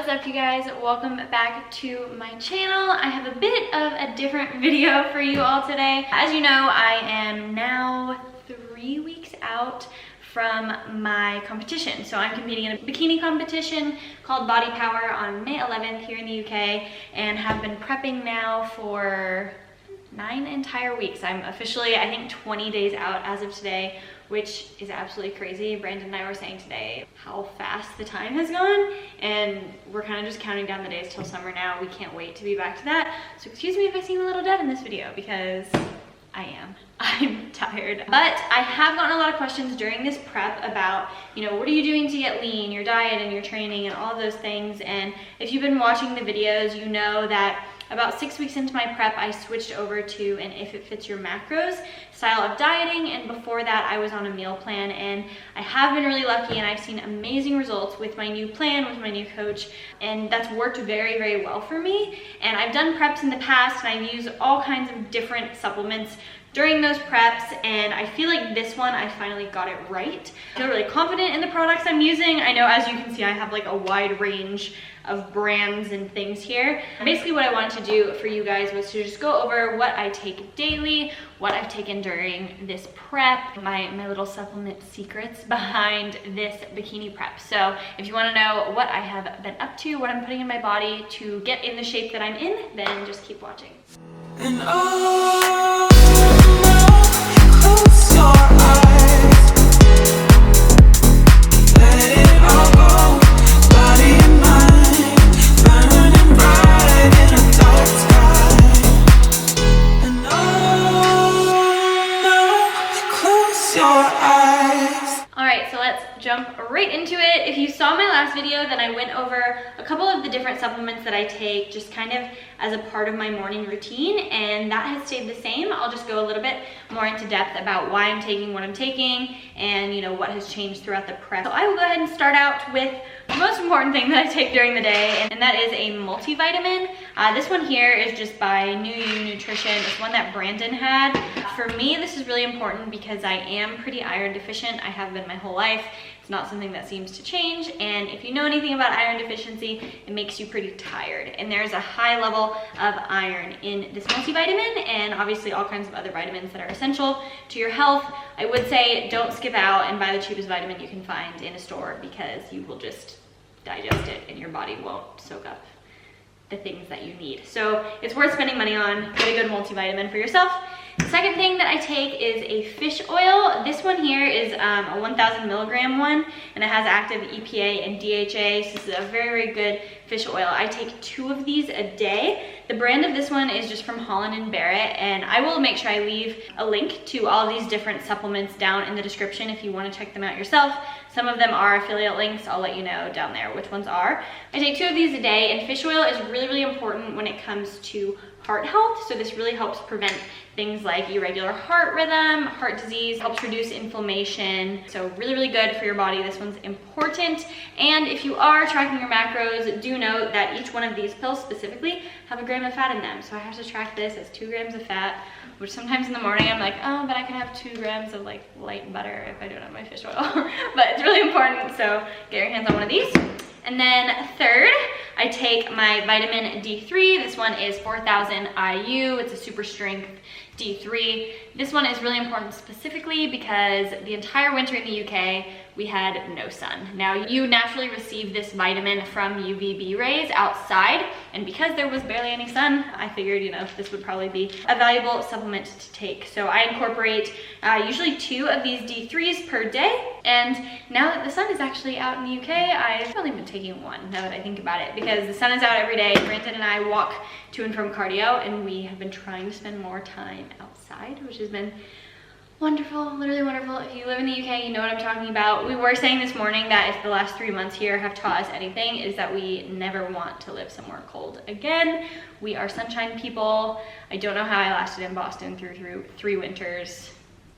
What's up, you guys? Welcome back to my channel. I have a bit of a different video for you all today. As you know, I am now 3 weeks out from my competition. So I'm competing in a bikini competition called Body Power on May 11th here in the UK, and have been prepping now for 9 entire weeks. I'm officially, I think, 20 days out as of today, which is absolutely crazy. Brandon and I were saying today how fast the time has gone, and we're kind of just counting down the days till summer now. We can't wait to be back to that. So excuse me if I seem a little dead in this video, because I am. I'm tired. But I have gotten a lot of questions during this prep about, you know, what are you doing to get lean, your diet and your training and all those things. And if you've been watching the videos, you know that about 6 weeks into my prep, I switched over to an If It Fits Your Macros style of dieting, and before that I was on a meal plan, and I have been really lucky and I've seen amazing results with my new plan, with my new coach, and that's worked very, very well for me. And I've done preps in the past, and I've used all kinds of different supplements during those preps, and I feel like this one I finally got it right. I feel really confident in the products I'm using. I know, as you can see, I have like a wide range of brands and things here. Basically what I wanted to do for you guys was to just go over what I take daily, what I've taken during this prep, my little supplement secrets behind this bikini prep. So if you want to know what I have been up to, what I'm putting in my body to get in the shape that I'm in, then just keep watching. And oh, close your eyes, let it all go, body and mind, burning bright in a dark sky. And oh, close your eyes. Alright, so let's jump right into it. If you saw my last video, then I went over a couple of the different supplements that I take just kind of as a part of my morning routine, and that has stayed the same. I'll just go a little bit more into depth about why I'm taking what I'm taking and, you know, what has changed throughout the prep. So I will go ahead and start out with the most important thing that I take during the day, and that is a multivitamin. This one here is just by New You Nutrition. It's one that Brandon had. For me, this is really important because I am pretty iron deficient. I have been my whole life. It's not something that seems to change, and if you know anything about iron deficiency, it makes you pretty tired. And there's a high level of iron in this multivitamin, and obviously all kinds of other vitamins that are essential to your health. I would say don't skip out and buy the cheapest vitamin you can find in a store, because you will just digest it and your body won't soak up the things that you need. So it's worth spending money on. Get a good multivitamin for yourself. The second thing that I take is a fish oil. This one here is a 1,000 milligram one, and it has active EPA and DHA. So this is a very, very good fish oil. I take 2 of these a day. The brand of this one is just from Holland and Barrett, and I will make sure I leave a link to all these different supplements down in the description if you want to check them out yourself. Some of them are affiliate links. I'll let you know down there which ones are. I take 2 of these a day, and fish oil is really, really important when it comes to heart health. So this really helps prevent things like irregular heart rhythm, heart disease, helps reduce inflammation. So really, really good for your body. This one's important. And if you are tracking your macros, do note that each one of these pills specifically have a gram of fat in them. So I have to track this as 2 grams of fat, which sometimes in the morning I'm like, oh, but I can have 2 grams of like light butter if I don't have my fish oil. But it's really important, so get your hands on one of these. And then third, I take my vitamin D3. This one is 4,000 IU. It's a super strength D3. This one is really important specifically because the entire winter in the UK, we had no sun. Now, you naturally receive this vitamin from UVB rays outside, and because there was barely any sun, I figured, you know, this would probably be a valuable supplement to take. So I incorporate usually 2 of these D3s per day, and now that the sun is actually out in the UK, I've only been taking 1, now that I think about it, because the sun is out every day. Brandon and I walk to and from cardio, and we have been trying to spend more time outside, which has been wonderful, literally wonderful. If you live in the UK, you know what I'm talking about. We were saying this morning that if the last 3 months here have taught us anything, is that we never want to live somewhere cold again. We are sunshine people. I don't know how I lasted in Boston through 3 winters.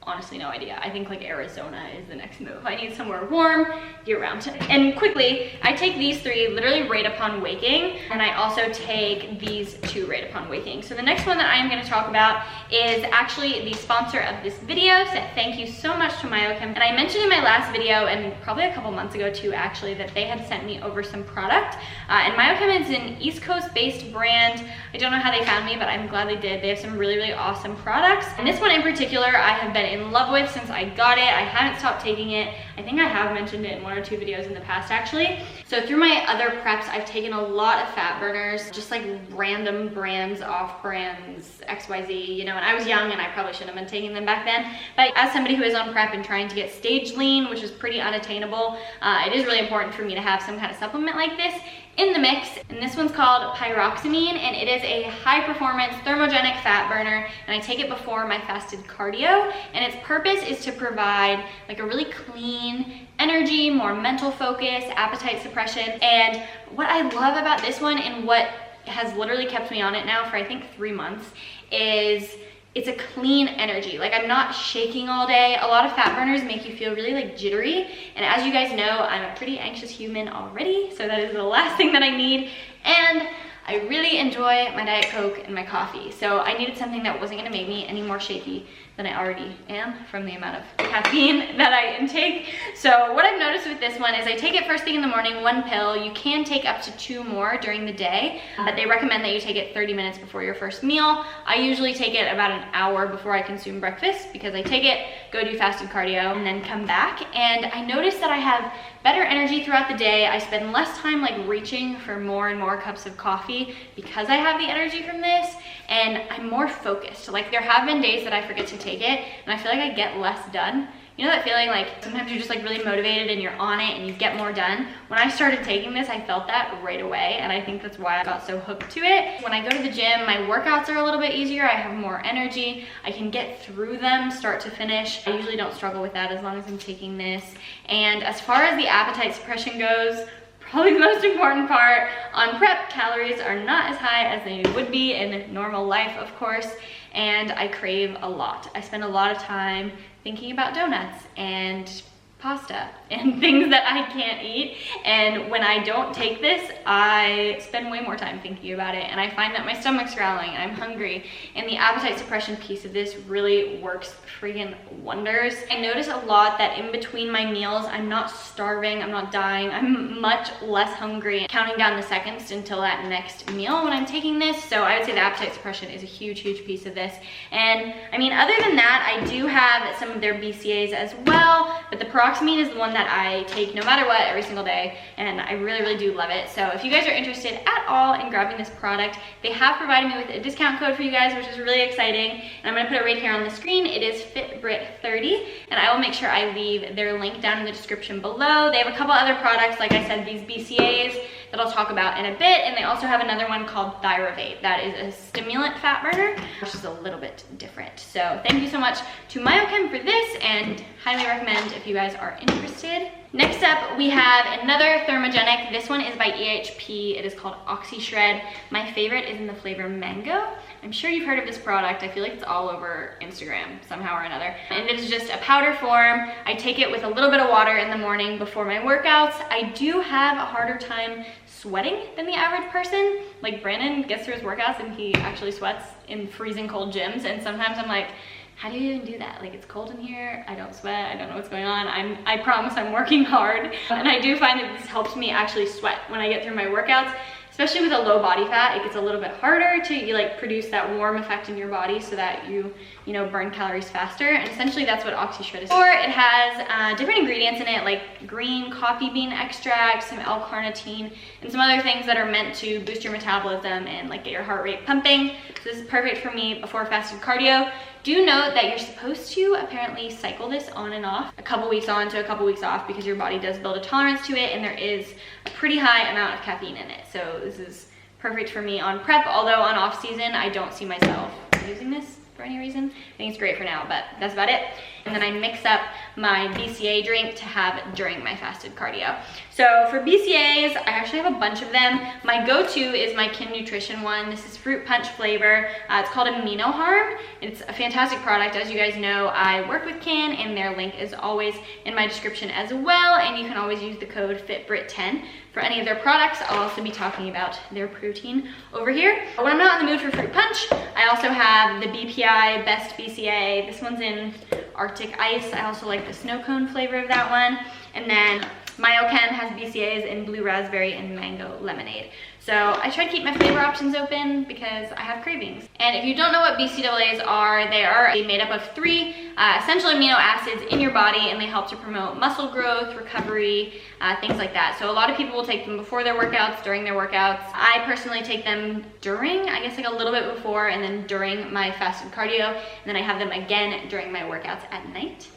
honestly no idea. I think like Arizona is the next move. I need somewhere warm year round. And quickly, I take these 3 literally right upon waking, and I also take these 2 right upon waking. So the next one that I am going to talk about is actually the sponsor of this video. So thank you so much to Myokem. And I mentioned in my last video, and probably a couple months ago too actually, that they had sent me over some product. And Myokem is an East Coast based brand. I don't know how they found me, but I'm glad they did. They have some really, really awesome products. And this one in particular, I have been in love with since I got it. I haven't stopped taking it. I think I have mentioned it in 1 or 2 videos in the past actually. So through my other preps, I've taken a lot of fat burners, just like random brands, off brands, XYZ, you know, and I was young and I probably shouldn't have been taking them back then. But as somebody who is on prep and trying to get stage lean, which is pretty unattainable, it is really important for me to have some kind of supplement like this in the mix. And this one's called Pyroxamine, and it is a high performance thermogenic fat burner, and I take it before my fasted cardio, and its purpose is to provide like a really clean energy, more mental focus, appetite suppression. And what I love about this one, and what has literally kept me on it now for I think 3 months, is it's a clean energy. Like, I'm not shaking all day. A lot of fat burners make you feel really like jittery. And as you guys know, I'm a pretty anxious human already. So that is the last thing that I need. And I really enjoy my Diet Coke and my coffee. So I needed something that wasn't gonna make me any more shaky than I already am from the amount of caffeine that I intake. So what I've noticed with this one is I take it first thing in the morning, 1 pill. You can take up to 2 more during the day, but they recommend that you take it 30 minutes before your first meal. I usually take it about an hour before I consume breakfast, because I take it, go do fasted cardio, and then come back. And I notice that I have better energy throughout the day. I spend less time like reaching for more and more cups of coffee because I have the energy from this, and I'm more focused. Like, there have been days that I forget to take it and I feel like I get less done. You know that feeling like sometimes you're just like really motivated and you're on it and you get more done? When I started taking this, I felt that right away, and I think that's why I got so hooked to it. When I go to the gym, my workouts are a little bit easier. I have more energy. I can get through them start to finish. I usually don't struggle with that as long as I'm taking this. And as far as the appetite suppression goes, probably the most important part, on prep, calories are not as high as they would be in normal life, of course, and I crave a lot. I spend a lot of time thinking about donuts and pasta and things that I can't eat, and when I don't take this, I spend way more time thinking about it, and I find that my stomach's growling, I'm hungry, and the appetite suppression piece of this really works freaking wonders. I notice a lot that in between my meals, I'm not starving, I'm not dying, I'm much less hungry, counting down the seconds until that next meal when I'm taking this. So I would say the appetite suppression is a huge, huge piece of this. And I mean, other than that, I do have some of their BCAAs as well, but the Pyroxamine is the one that I take no matter what every single day, and I really, really do love it. So if you guys are interested at all in grabbing this product, they have provided me with a discount code for you guys, which is really exciting, and I'm gonna put it right here on the screen. It is FitBritt30, and I will make sure I leave their link down in the description below. They have a couple other products, like I said, these BCAAs that I'll talk about in a bit, and they also have another one called Thyrovate. That is a stimulant fat burner, which is a little bit different. So thank you so much to Myokem for this, and highly recommend if you guys are interested. Next up, we have another Thermogenic. This one is by EHP. It is called OxyShred. My favorite is in the flavor mango. I'm sure you've heard of this product. I feel like it's all over Instagram somehow or another. And it is just a powder form. I take it with a little bit of water in the morning before my workouts. I do have a harder time sweating than the average person. Like, Brandon gets through his workouts and he actually sweats in freezing cold gyms, and sometimes I'm like, how do you even do that? Like, it's cold in here, I don't sweat, I don't know what's going on. I promise I'm working hard. And I do find that this helps me actually sweat when I get through my workouts. Especially with a low body fat, it gets a little bit harder to like produce that warm effect in your body so that you know, burn calories faster. And essentially that's what OxyShred is for. It has different ingredients in it, like green coffee bean extract, some L-carnitine, and some other things that are meant to boost your metabolism and like get your heart rate pumping. So this is perfect for me before fasted cardio. Do note that you're supposed to apparently cycle this on and off, a couple weeks on to a couple weeks off, because your body does build a tolerance to it, and there is a pretty high amount of caffeine in it. So this is perfect for me on prep, although on off season, I don't see myself using this for any reason. I think it's great for now, but that's about it. and then I mix up my BCA drink to have during my fasted cardio. So for BCAAs, I actually have a bunch of them. My go-to is my Kin Nutrition one. This is fruit punch flavor. It's called Amino Harm. It's a fantastic product. As you guys know, I work with Kin, and their link is always in my description as well, and you can always use the code FITBRIT10 for any of their products. I'll also be talking about their protein over here. When I'm not in the mood for fruit punch, I also have the BPI Best BCAA. This one's in Arctic Ice. I also like the snow cone flavor of that one. And then Myokem has BCAAs in blue raspberry and mango lemonade. So I try to keep my flavor options open because I have cravings. And if you don't know what BCAAs are, they are made up of 3 essential amino acids in your body, and they help to promote muscle growth, recovery, things like that. So a lot of people will take them before their workouts, during their workouts. I personally take them during, I guess like a little bit before, and then during my fasted cardio, and then I have them again during my workouts at night.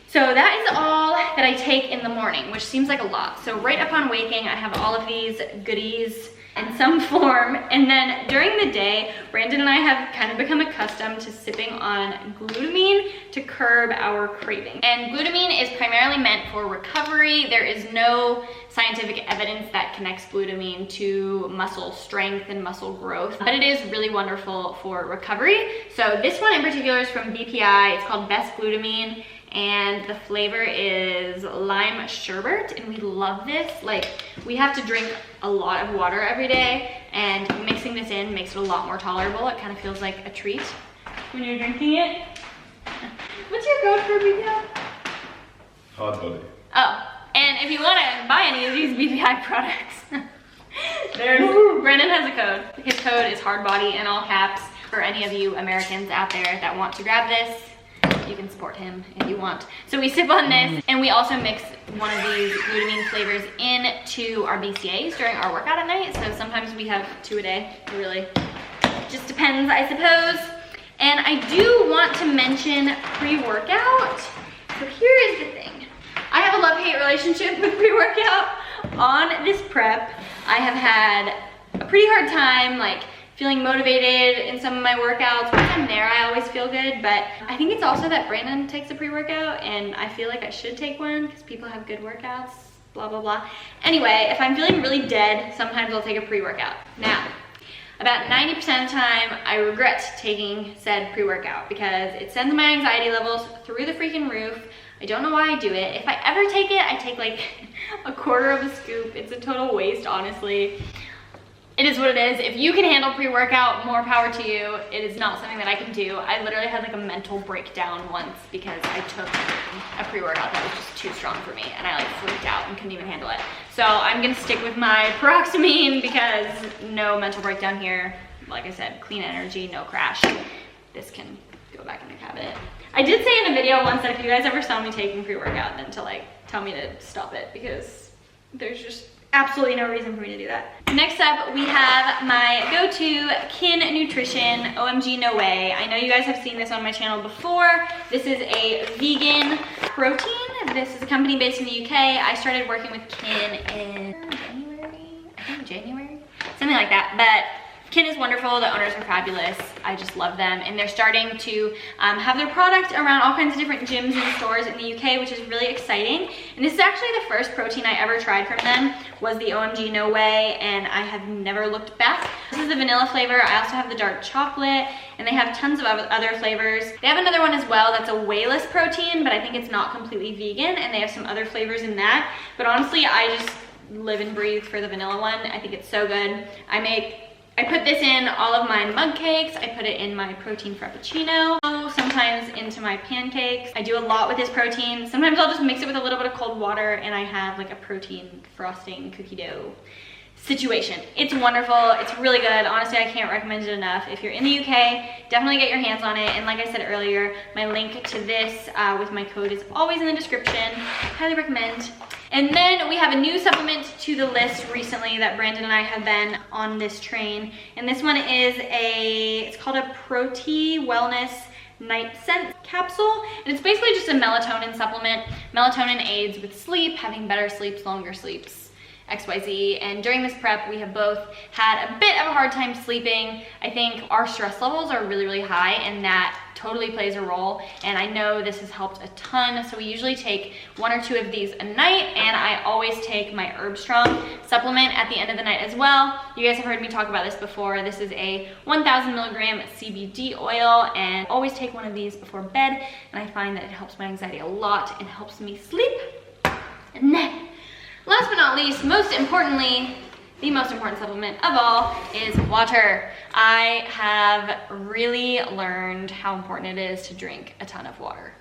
So that is all that I take in the morning, which seems like a lot. So right upon waking, I have all of these goodies in some form, and then during the day, Brandon and I have kind of become accustomed to sipping on glutamine to curb our craving. And glutamine is primarily meant for recovery. There is no scientific evidence that connects glutamine to muscle strength and muscle growth, but it is really wonderful for recovery. So this one in particular is from BPI. It's called Best Glutamine, and the flavor is lime sherbet, and we love this. Like, we have to drink a lot of water every day, and mixing this in makes it a lot more tolerable. It kind of feels like a treat when you're drinking it. What's your code for BPI? Hard body. Oh, and if you want to buy any of these BPI products, Brandon has a code. His code is hard body in all caps. For any of you Americans out there that want to grab this, you can support him if you want. So we sip on this, and we also mix one of these glutamine flavors into our BCAAs during our workout at night. So sometimes we have 2 a day. It really just depends, I suppose. And I do want to mention pre-workout. So here is the thing. I have a love-hate relationship with pre-workout. On this prep, I have had a pretty hard time, like, feeling motivated in some of my workouts. Once I'm there, I always feel good, but I think it's also that Brandon takes a pre-workout, and I feel like I should take one because people have good workouts, blah, blah, blah. Anyway, if I'm feeling really dead, sometimes I'll take a pre-workout. Now, about 90% of the time, I regret taking said pre-workout because it sends my anxiety levels through the freaking roof. I don't know why I do it. If I ever take it, I take like a quarter of a scoop. It's a total waste, honestly. It is what it is. If you can handle pre-workout, more power to you. It is not something that I can do. I literally had like a mental breakdown once because I took a pre-workout that was just too strong for me, and I like freaked out and couldn't even handle it. So I'm gonna stick with my paroxamine because no mental breakdown here. Like I said, clean energy, no crash. This can go back in the cabinet. I did say in a video once that if you guys ever saw me taking pre-workout, then to like tell me to stop it because there's just absolutely no reason for me to do that. Next up, we have my go-to Kin Nutrition OMG No Way. I know you guys have seen this on my channel before. This is a vegan protein. This is a company based in the UK. I started working with Kin in January, something like that. But Kin is wonderful. The owners are fabulous. I just love them, and they're starting to have their product around all kinds of different gyms and stores in the UK, which is really exciting. And this is actually the first protein I ever tried from them, was the OMG No Way, and I have never looked back. This is the vanilla flavor. I also have the dark chocolate, and they have tons of other flavors. They have another one as well that's a whey-less protein, but I think it's not completely vegan, and they have some other flavors in that. But honestly, I just live and breathe for the vanilla one. I think it's so good. I put this in all of my mug cakes. I put it in my protein frappuccino, sometimes into my pancakes. I do a lot with this protein. Sometimes I'll just mix it with a little bit of cold water, and I have like a protein frosting cookie dough situation. It's wonderful. It's really good. Honestly, I can't recommend it enough. If you're in the UK, definitely get your hands on it. And like I said earlier, my link to this with my code is always in the description. Highly recommend. And then we have a new supplement to the list recently that Brandon and I have been on this train. And this one is it's called a Protein Wellness Night Sense Capsule. And it's basically just a melatonin supplement. Melatonin aids with sleep, having better sleeps, longer sleeps, XYZ. And during this prep, we have both had a bit of a hard time sleeping. I think our stress levels are really, really high, and that totally plays a role. And I know this has helped a ton. So we usually take 1 or 2 of these a night, and I always take my Herb Strong supplement at the end of the night as well. You guys have heard me talk about this before. This is a 1000 milligram CBD oil, and I always take one of these before bed, and I find that it helps my anxiety a lot and helps me sleep. And then, last but not least, most importantly, the most important supplement of all is water. I have really learned how important it is to drink a ton of water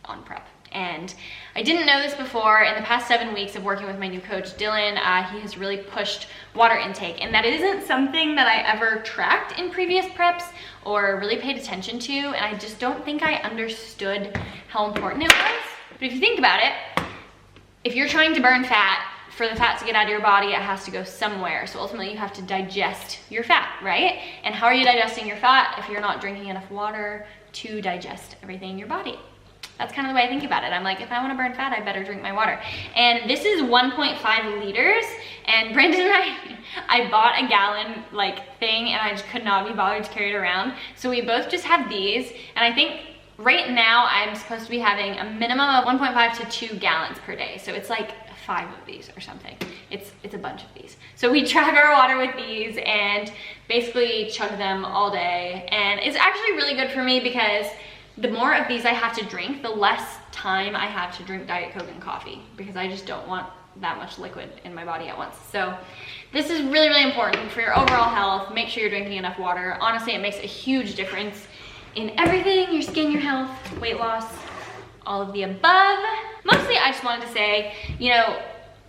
on prep. And I didn't know this before. In the past 7 weeks of working with my new coach, Dylan, he has really pushed water intake. And that isn't something that I ever tracked in previous preps or really paid attention to. And I just don't think I understood how important it was. But if you think about it, if you're trying to burn fat, for the fat to get out of your body, it has to go somewhere. So ultimately you have to digest your fat, right? And how are you digesting your fat if you're not drinking enough water to digest everything in your body? That's kind of the way I think about it. I'm like, if I want to burn fat, I better drink my water. And this is 1.5 liters. And Brandon and I bought a gallon like thing, and I just could not be bothered to carry it around. So we both just have these. And I think right now I'm supposed to be having a minimum of 1.5 to 2 gallons per day. So it's like 5 of these or something. It's a bunch of these. So we track our water with these and basically chug them all day. And it's actually really good for me because the more of these I have to drink, the less time I have to drink Diet Coke and coffee, because I just don't want that much liquid in my body at once. So this is really, really important for your overall health. Make sure you're drinking enough water. Honestly, it makes a huge difference in everything: your skin, your health, weight loss, all of the above. Mostly I just wanted to say, you know,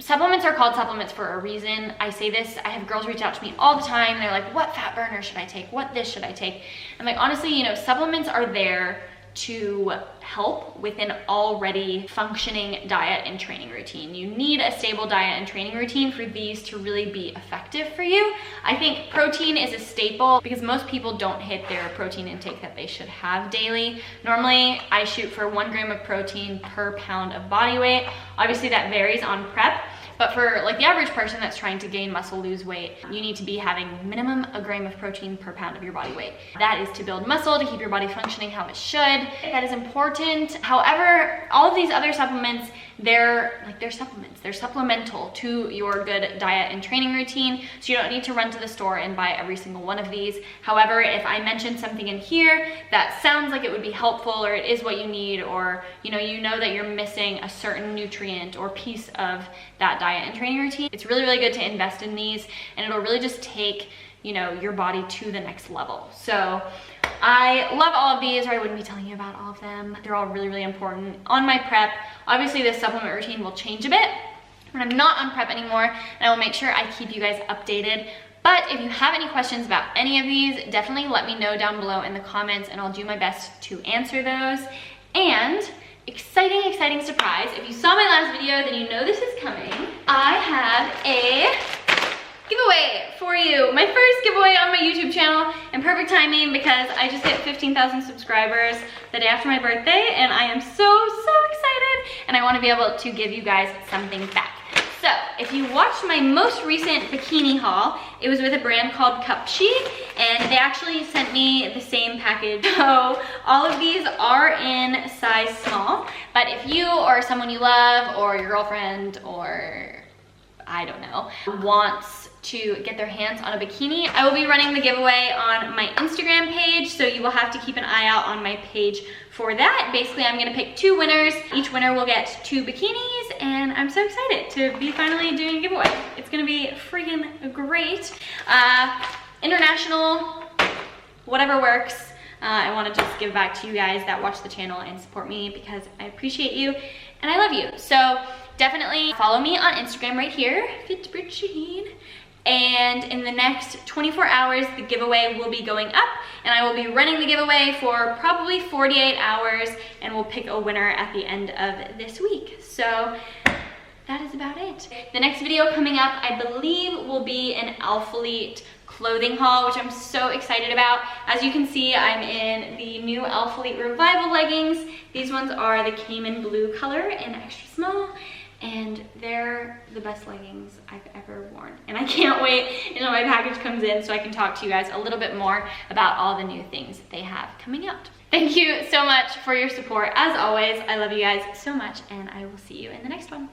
supplements are called supplements for a reason. I say this, I have girls reach out to me all the time. They're like, what fat burner should I take? What this should I take? I'm like, honestly, you know, supplements are there to help with an already functioning diet and training routine. You need a stable diet and training routine for these to really be effective for you. I think protein is a staple because most people don't hit their protein intake that they should have daily. Normally, I shoot for 1 gram of protein per pound of body weight. Obviously, that varies on prep. But for like the average person that's trying to gain muscle, lose weight, you need to be having minimum 1 gram of protein per pound of your body weight. That is to build muscle, to keep your body functioning how it should. That is important. However, all of these other supplements, they're supplements. They're supplemental to your good diet and training routine. So you don't need to run to the store and buy every single one of these. However, if I mention something in here that sounds like it would be helpful, or it is what you need, or you know that you're missing a certain nutrient or piece of that diet and training routine, it's really, really good to invest in these, and it'll really just take, you know, your body to the next level. So I love all of these, or I wouldn't be telling you about all of them. They're all really, really important on my prep. Obviously, this supplement routine will change a bit when I'm not on prep anymore, and I will make sure I keep you guys updated. But if you have any questions about any of these, definitely let me know down below in the comments, and I'll do my best to answer those. And exciting, exciting surprise. If you saw my last video, then you know this is coming. I have a giveaway for you. My first giveaway on my YouTube channel, and perfect timing because I just hit 15,000 subscribers the day after my birthday, and I am so excited, and I want to be able to give you guys something back. So if you watched my most recent bikini haul, it was with a brand called Capsule, and they actually sent me the same package. So all of these are in size small, but if you or someone you love or your girlfriend or I don't know, wants to get their hands on a bikini, I will be running the giveaway on my Instagram page, so you will have to keep an eye out on my page for that. Basically, I'm gonna pick 2 winners. Each winner will get 2 bikinis, and I'm so excited to be finally doing a giveaway. It's gonna be freaking great. International, whatever works. I wanna just give back to you guys that watch the channel and support me, because I appreciate you and I love you. So definitely follow me on Instagram right here, FitBritt. And in the next 24 hours, the giveaway will be going up, and I will be running the giveaway for probably 48 hours, and we'll pick a winner at the end of this week. So that is about it. The next video coming up, I believe, will be an Alphalete clothing haul, which I'm so excited about. As you can see, I'm in the new Alphalete Revival leggings. These ones are the Cayman blue color and extra small. and they're the best leggings I've ever worn. And I can't wait until my package comes in so I can talk to you guys a little bit more about all the new things they have coming out. Thank you so much for your support. As always, I love you guys so much, and I will see you in the next one.